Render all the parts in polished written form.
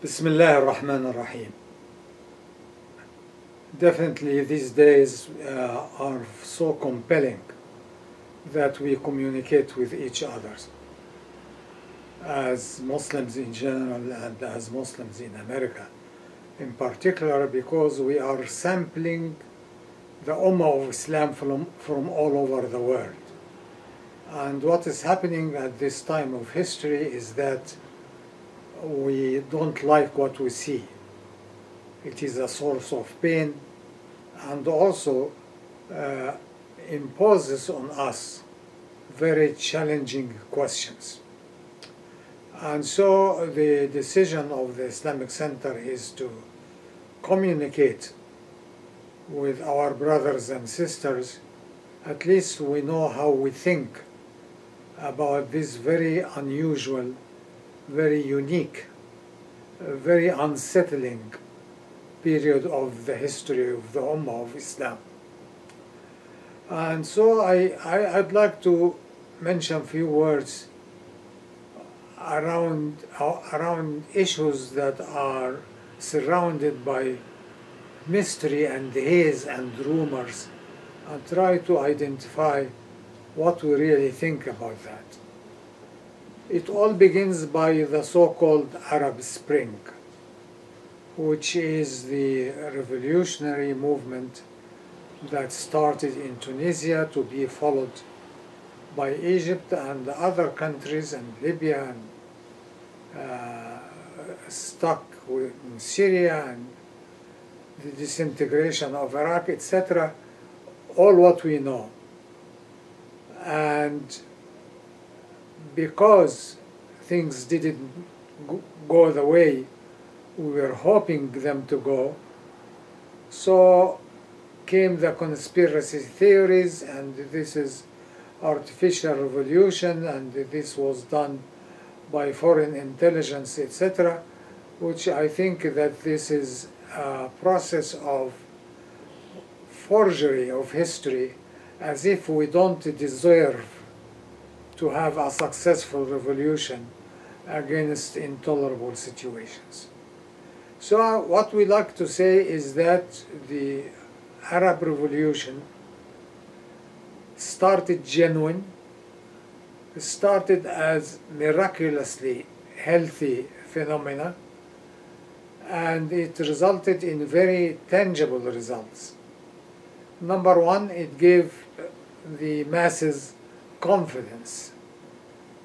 Bismillah ar-Rahman ar-Rahim. Definitely these days are so compelling that we communicate with each other as Muslims in general and as Muslims in America in particular, because we are sampling the Ummah of Islam from all over the world. And what is happening at this time of history is that we don't like what we see. It is a source of pain and also imposes on us very challenging questions. And so the decision of the Islamic Center is to communicate with our brothers and sisters. At least we know how we think about this very unusual, very unique, very unsettling period of the history of the Ummah of Islam. And so I'd like to mention a few words around issues that are surrounded by mystery and haze and rumors, and try to identify what we really think about that. It all begins by the so-called Arab Spring, which is the revolutionary movement that started in Tunisia to be followed by Egypt and other countries, and Libya, and stuck in Syria, and the disintegration of Iraq, etc. All what we know. And because things didn't go the way we were hoping them to go, so came the conspiracy theories, and this is artificial revolution, and this was done by foreign intelligence, etc., which I think that this is a process of forgery of history, as if we don't deserve to have a successful revolution against intolerable situations. So what we like to say is that the Arab Revolution started genuine, started as miraculously healthy phenomena, and it resulted in very tangible results. Number one, it gave the masses confidence.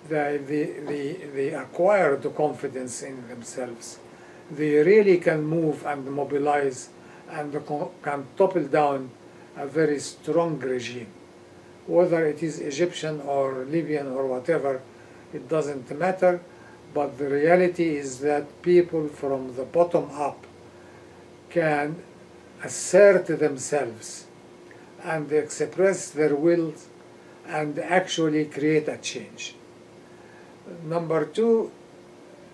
They acquired the confidence in themselves. They really can move and mobilize and can topple down a very strong regime. Whether it is Egyptian or Libyan or whatever, it doesn't matter, but the reality is that people from the bottom up can assert themselves and express their wills and actually create a change. Number two,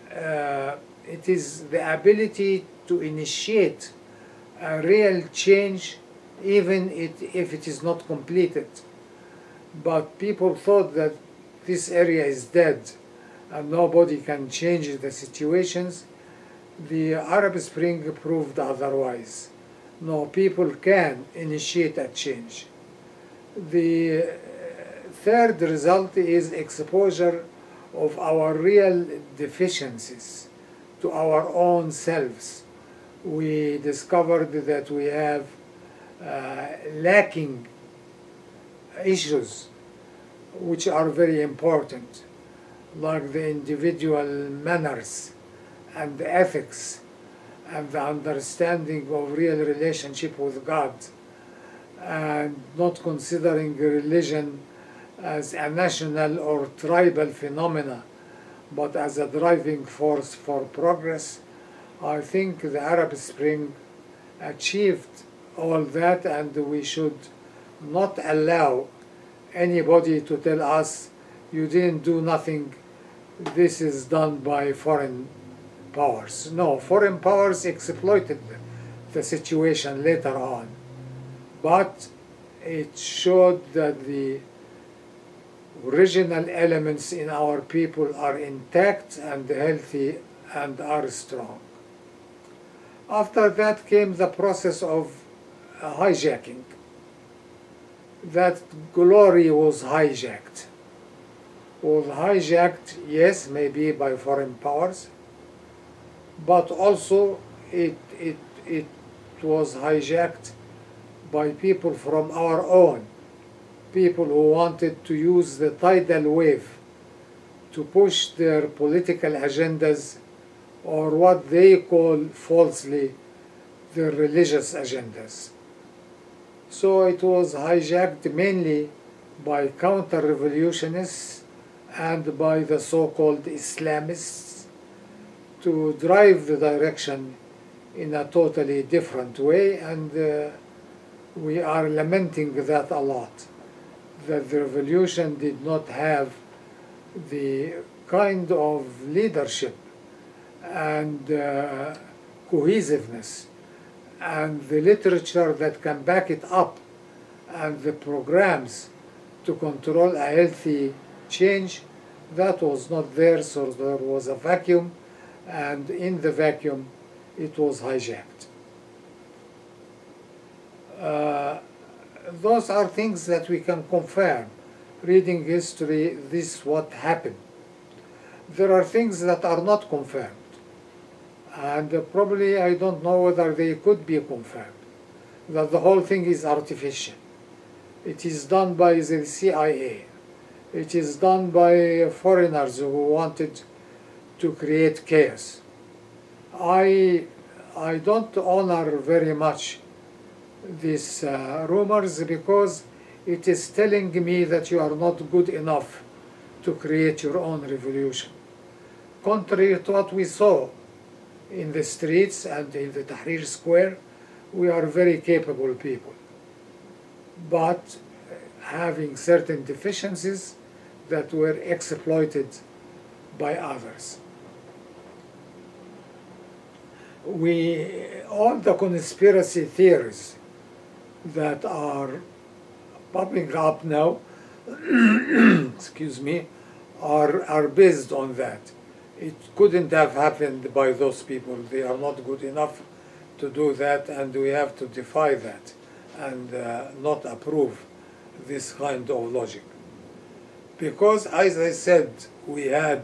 it is the ability to initiate a real change, even if it is not completed. But people thought that this area is dead and nobody can change the situations. The Arab Spring proved otherwise. No, people can initiate a change. The third result is exposure of our real deficiencies to our own selves. We discovered that we have lacking issues which are very important, like the individual manners and the ethics and the understanding of real relationship with God, and not considering religion as a national or tribal phenomena, but as a driving force for progress. I think the Arab Spring achieved all that, and we should not allow anybody to tell us, you didn't do nothing, this is done by foreign powers. No, foreign powers exploited the situation later on, but it showed that the original elements in our people are intact and healthy and are strong. After that came the process of hijacking. That glory was hijacked. Was hijacked, yes, maybe by foreign powers, but also it was hijacked by people from our own, people who wanted to use the tidal wave to push their political agendas, or what they call falsely their religious agendas. So it was hijacked mainly by counter-revolutionists and by the so-called Islamists to drive the direction in a totally different way, and we are lamenting that a lot, that the revolution did not have the kind of leadership and cohesiveness and the literature that can back it up and the programs to control a healthy change. That was not there, so there was a vacuum, and in the vacuum it was hijacked. Those are things that we can confirm. Reading history, this is what happened. There are things that are not confirmed, and probably I don't know whether they could be confirmed, that the whole thing is artificial. It is done by the CIA. It is done by foreigners who wanted to create chaos. I don't honor very much these rumors, because it is telling me that you are not good enough to create your own revolution. Contrary to what we saw in the streets and in the Tahrir Square, we are very capable people, but having certain deficiencies that were exploited by others. All the conspiracy theories that are popping up now, excuse me, are based on that. It couldn't have happened by those people. They are not good enough to do that, and we have to defy that and not approve this kind of logic. Because, as I said, we had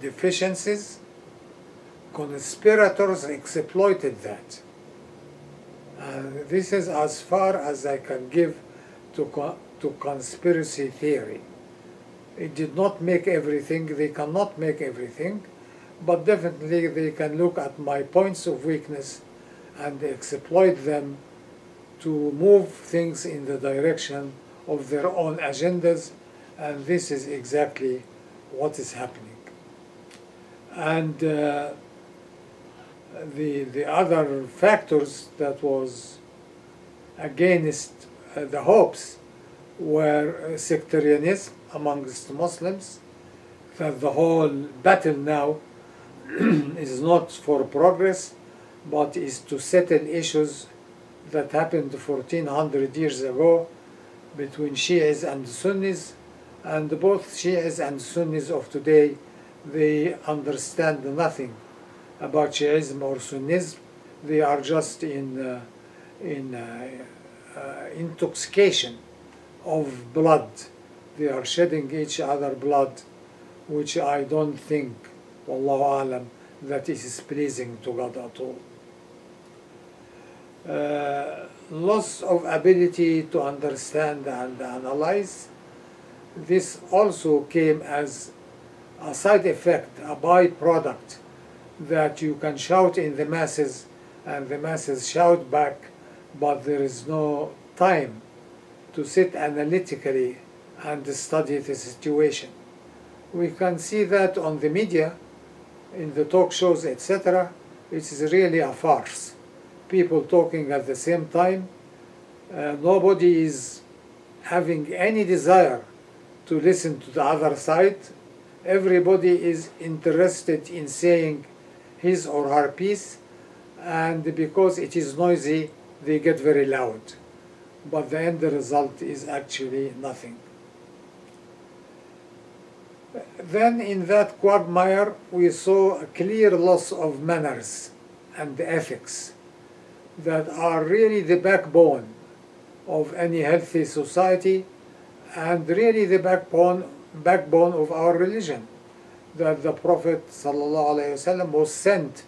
deficiencies, conspirators exploited that. And this is as far as I can give to conspiracy theory. It did not make everything, they cannot make everything, but definitely they can look at my points of weakness and exploit them to move things in the direction of their own agendas, and this is exactly what is happening. And the other factors that was against the hopes were sectarianism amongst Muslims, that the whole battle now is not for progress, but is to settle issues that happened 1400 years ago between Shias and Sunnis, and both Shias and Sunnis of today, they understand nothing about Shiism or Sunnism. They are just in intoxication of blood. They are shedding each other blood, which I don't think, Wallahu Alam, that is pleasing to God at all. Loss of ability to understand and analyze. This also came as a side effect, a byproduct, that you can shout in the masses and the masses shout back, but there is no time to sit analytically and study the situation. We can see that on the media, in the talk shows, etc. It is really a farce. People talking at the same time. Nobody is having any desire to listen to the other side. Everybody is interested in saying his or her piece, and because it is noisy, they get very loud. But the end result is actually nothing. Then in that quagmire, we saw a clear loss of manners and ethics that are really the backbone of any healthy society and really the backbone of our religion, that the Prophet ﷺ was sent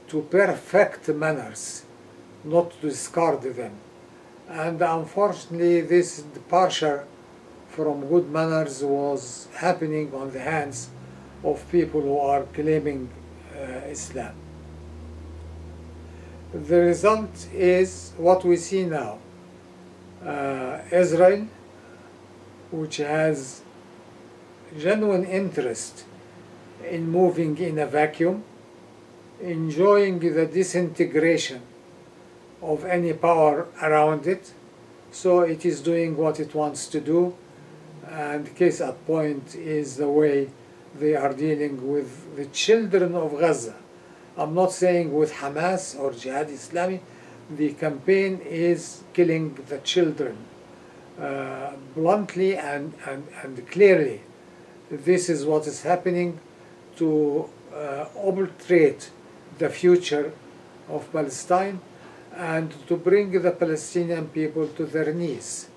to perfect manners, not to discard them. And unfortunately, this departure from good manners was happening on the hands of people who are claiming Islam. The result is what we see now. Israel, which has genuine interest in moving in a vacuum, enjoying the disintegration of any power around it, so it is doing what it wants to do, and case at point is the way they are dealing with the children of Gaza. I'm not saying with Hamas or Jihad Islami. The campaign is killing the children bluntly and clearly. This is what is happening to obliterate the future of Palestine and to bring the Palestinian people to their knees.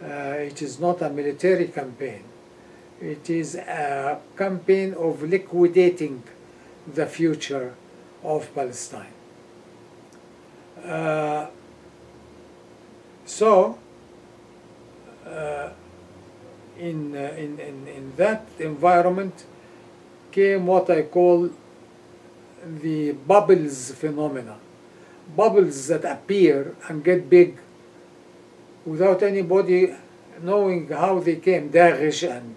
It is not a military campaign. It is a campaign of liquidating the future of Palestine. In that environment came what I call the bubbles phenomena. Bubbles that appear and get big without anybody knowing how they came. Daesh and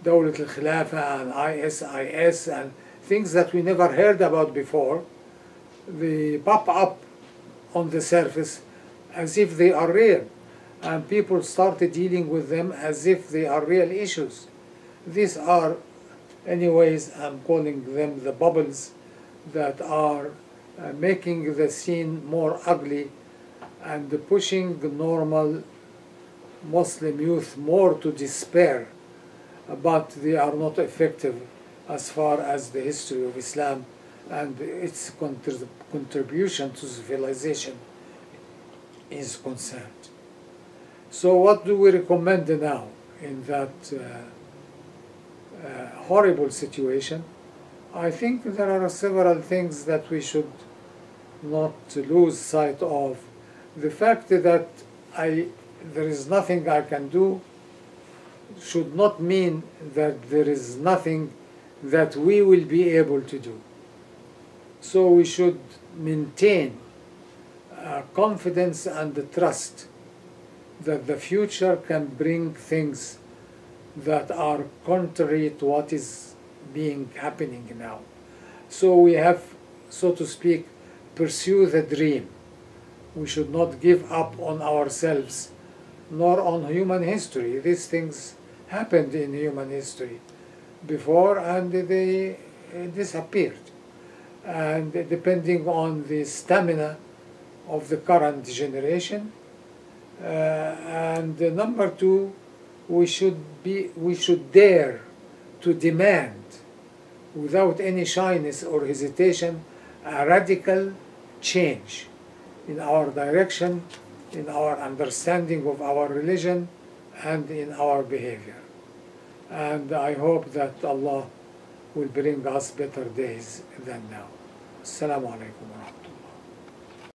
Dawlat al-Khilafa and ISIS and things that we never heard about before. They pop up on the surface as if they are real, and people started dealing with them as if they are real issues. These are, anyways, I'm calling them the bubbles that are making the scene more ugly and pushing the normal Muslim youth more to despair, but they are not effective as far as the history of Islam and its contribution to civilization is concerned. So what do we recommend now in that horrible situation? I think there are several things that we should not lose sight of. The fact that there is nothing I can do should not mean that there is nothing that we will be able to do. So we should maintain confidence and trust that the future can bring things that are contrary to what is happening now. So we have, so to speak, pursue the dream. We should not give up on ourselves, nor on human history. These things happened in human history before and they disappeared. And depending on the stamina of the current generation, and number two, we should dare to demand, without any shyness or hesitation, a radical change in our direction, in our understanding of our religion, and in our behavior. And I hope that Allah will bring us better days than now. Assalamu alaikum wa rahmatullah.